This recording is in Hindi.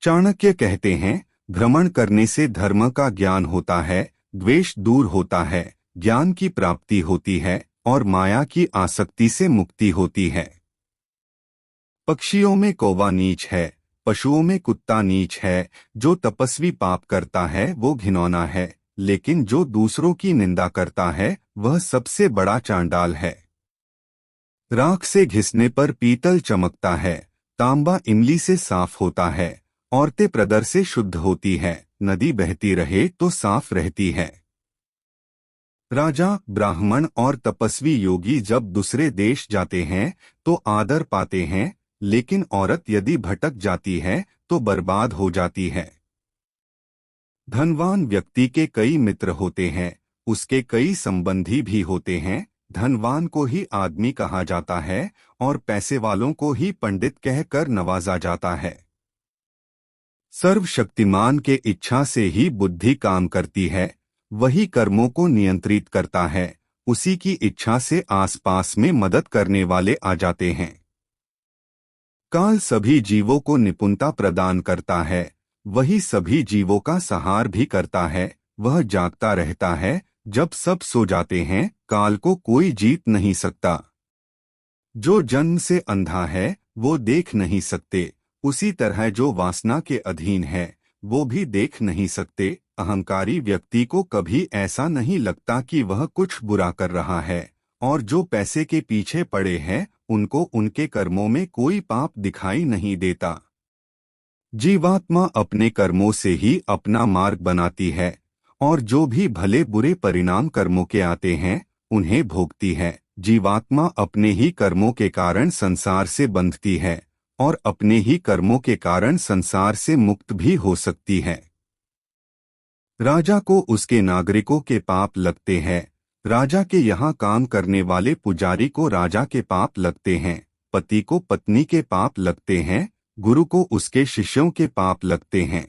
चाणक्य कहते हैं, भ्रमण करने से धर्म का ज्ञान होता है, द्वेष दूर होता है, ज्ञान की प्राप्ति होती है और माया की आसक्ति से मुक्ति होती है। पक्षियों में कौवा नीच है, पशुओं में कुत्ता नीच है। जो तपस्वी पाप करता है वो घिनौना है, लेकिन जो दूसरों की निंदा करता है वह सबसे बड़ा चांडाल है। राख से घिसने पर पीतल चमकता है, तांबा इमली से साफ होता है, औरतें प्रदर से शुद्ध होती है, नदी बहती रहे तो साफ रहती है। राजा, ब्राह्मण और तपस्वी योगी जब दूसरे देश जाते हैं तो आदर पाते हैं, लेकिन औरत यदि भटक जाती है तो बर्बाद हो जाती है। धनवान व्यक्ति के कई मित्र होते हैं, उसके कई संबंधी भी होते हैं। धनवान को ही आदमी कहा जाता है और पैसे वालों को ही पंडित कहकर नवाजा जाता है। सर्वशक्तिमान के इच्छा से ही बुद्धि काम करती है, वही कर्मों को नियंत्रित करता है, उसी की इच्छा से आसपास में मदद करने वाले आ जाते हैं। काल सभी जीवों को निपुणता प्रदान करता है, वही सभी जीवों का संहार भी करता है। वह जागता रहता है, जब सब सो जाते हैं काल को कोई जीत नहीं सकता। जो जन्म से अंधा है वो देख नहीं सकते, उसी तरह जो वासना के अधीन है वो भी देख नहीं सकते। अहंकारी व्यक्ति को कभी ऐसा नहीं लगता कि वह कुछ बुरा कर रहा है, और जो पैसे के पीछे पड़े हैं उनको उनके कर्मों में कोई पाप दिखाई नहीं देता। जीवात्मा अपने कर्मों से ही अपना मार्ग बनाती है, और जो भी भले बुरे परिणाम कर्मों के आते हैं उन्हें भोगती है। जीवात्मा अपने ही कर्मों के कारण संसार से बंधती है और अपने ही कर्मों के कारण संसार से मुक्त भी हो सकती है। राजा को उसके नागरिकों के पाप लगते हैं, राजा के यहाँ काम करने वाले पुजारी को राजा के पाप लगते हैं, पति को पत्नी के पाप लगते हैं, गुरु को उसके शिष्यों के पाप लगते हैं।